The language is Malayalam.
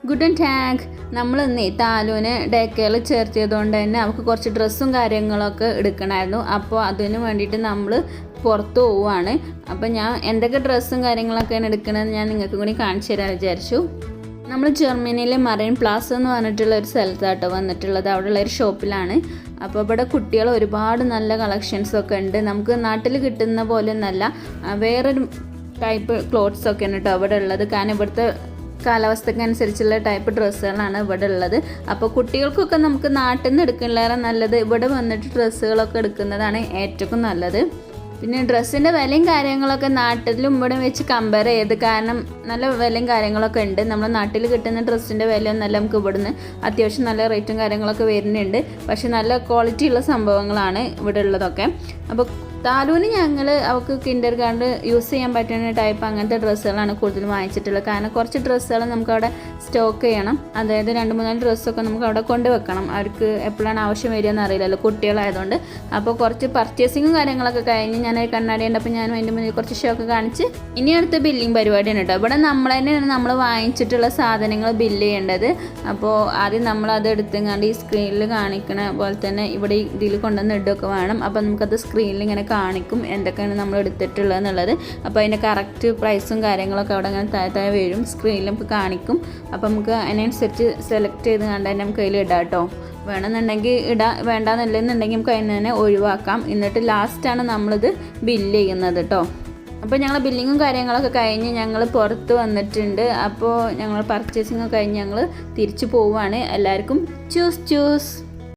ഗുഡൻ ടാഗ്. നമ്മളിന്ന് താലുവിനെ ഡേ കെയറിൽ ചേർത്തിയതുകൊണ്ട് തന്നെ അവൾക്ക് കുറച്ച് ഡ്രസ്സും കാര്യങ്ങളൊക്കെ എടുക്കണമായിരുന്നു. അപ്പോൾ അതിന് വേണ്ടിയിട്ട് നമ്മൾ പുറത്ത് പോവുകയാണ്. അപ്പോൾ ഞാൻ എന്തൊക്കെ ഡ്രസ്സും കാര്യങ്ങളൊക്കെയാണ് എടുക്കണമെന്ന് ഞാൻ നിങ്ങൾക്ക് കൂടി കാണിച്ചു തരാൻ വിചാരിച്ചു. നമ്മൾ ജർമ്മനിയിലെ മറൈൻ പ്ലാസ എന്ന് പറഞ്ഞിട്ടുള്ള ഒരു സ്ഥലത്താട്ടോ വന്നിട്ടുള്ളത്. അവിടെയുള്ള ഒരു ഷോപ്പിലാണ്. അപ്പോൾ ഇവിടെ കുട്ടികൾ ഒരുപാട് നല്ല കളക്ഷൻസൊക്കെ ഉണ്ട്. നമുക്ക് നാട്ടിൽ കിട്ടുന്ന പോലെ ഒന്നല്ല, വേറൊരു ടൈപ്പ് ക്ലോത്ത്സൊക്കെയാണ് കേട്ടോ ഇവിടെ ഉള്ളത്. കാരണം ഇവിടുത്തെ കാലാവസ്ഥക്കനുസരിച്ചുള്ള ടൈപ്പ് ഡ്രസ്സുകളാണ് ഇവിടെ ഉള്ളത്. അപ്പോൾ കുട്ടികൾക്കൊക്കെ നമുക്ക് നാട്ടിൽ നിന്ന് എടുക്കുന്നതിലേറെ നല്ലത് ഇവിടെ വന്നിട്ട് ഡ്രസ്സുകളൊക്കെ എടുക്കുന്നതാണ് ഏറ്റവും നല്ലത്. പിന്നെ ഡ്രസ്സിൻ്റെ വിലയും കാര്യങ്ങളൊക്കെ നാട്ടിലും ഇവിടെ വെച്ച് കമ്പയർ ചെയ്ത്, കാരണം നല്ല വിലയും കാര്യങ്ങളൊക്കെ ഉണ്ട്. നമ്മുടെ നാട്ടിൽ കിട്ടുന്ന ഡ്രസ്സിൻ്റെ വിലയൊന്നല്ല നമുക്ക് ഇവിടുന്ന് അത്യാവശ്യം നല്ല റേറ്റും കാര്യങ്ങളൊക്കെ വരുന്നുണ്ട്. പക്ഷെ നല്ല ക്വാളിറ്റി ഉള്ള സംഭവങ്ങളാണ് ഇവിടെ ഉള്ളതൊക്കെ. അപ്പോൾ താലൂന് ഞങ്ങൾ അവൾക്ക് കിൻഡർ ഗാർഡൻ യൂസ് ചെയ്യാൻ പറ്റുന്ന ടൈപ്പ് അങ്ങനത്തെ ഡ്രസ്സുകളാണ് കൂടുതലും വാങ്ങിച്ചിട്ടുള്ളത്. കാരണം കുറച്ച് ഡ്രസ്സുകൾ നമുക്കവിടെ സ്റ്റോക്ക് ചെയ്യണം. അതായത് 2-3 ഡ്രസ്സൊക്കെ നമുക്ക് അവിടെ കൊണ്ടുവെക്കണം. അവർക്ക് എപ്പോഴാണ് ആവശ്യം വരികയെന്ന് അറിയില്ലല്ലോ, കുട്ടികളായതുകൊണ്ട്. അപ്പോൾ കുറച്ച് പർച്ചേസിങ്ങും കാര്യങ്ങളൊക്കെ കഴിഞ്ഞ് ഞാനൊരു കണ്ണാടി ഉണ്ടപ്പോൾ ഞാനും അതിൻ്റെ മുന്നിൽ കുറച്ച് ഷോ ഒക്കെ കാണിച്ച് ഇനി അടുത്ത ബില്ലിങ് പരിപാടിയാണ് കേട്ടോ. ഇവിടെ നമ്മൾ തന്നെയാണ് നമ്മൾ വാങ്ങിച്ചിട്ടുള്ള സാധനങ്ങൾ ബില്ല് ചെയ്യേണ്ടത്. അപ്പോൾ ആദ്യം നമ്മളത് എടുത്തുകൊണ്ട് ഈ സ്ക്രീനിൽ കാണിക്കണ പോലെ തന്നെ ഇവിടെ ഇതിൽ കൊണ്ടുവന്ന് ഇടുകയൊക്കെ വേണം. അപ്പോൾ നമുക്കത് സ്ക്രീനിൽ ഇങ്ങനെ കാണിക്കും എന്തൊക്കെയാണ് നമ്മൾ എടുത്തിട്ടുള്ളത് എന്നുള്ളത്. അപ്പോൾ അതിൻ്റെ കറക്റ്റ് പ്രൈസും കാര്യങ്ങളൊക്കെ അവിടെ അങ്ങനെ താഴെ വരും, സ്ക്രീനിൽ നമുക്ക് കാണിക്കും. അപ്പോൾ നമുക്ക് അതിനനുസരിച്ച് സെലക്ട് ചെയ്ത് കണ്ട് തന്നെ നമുക്ക് അതിൽ ഇടാം കേട്ടോ. വേണമെന്നുണ്ടെങ്കിൽ ഇടാം, വേണ്ടാന്നില്ലെന്നുണ്ടെങ്കിൽ നമുക്ക് അതിന് തന്നെ ഒഴിവാക്കാം. എന്നിട്ട് ലാസ്റ്റാണ് നമ്മളിത് ബില്ല് ചെയ്യുന്നത് കേട്ടോ. അപ്പോൾ ഞങ്ങൾ ബില്ലിങ്ങും കാര്യങ്ങളൊക്കെ കഴിഞ്ഞ് ഞങ്ങൾ പുറത്ത് വന്നിട്ടുണ്ട്. അപ്പോൾ ഞങ്ങൾ പർച്ചേസിങ്ങൊക്കെ കഴിഞ്ഞ് ഞങ്ങൾ തിരിച്ചു പോവുകയാണ്. എല്ലാവർക്കും ചൂസ്.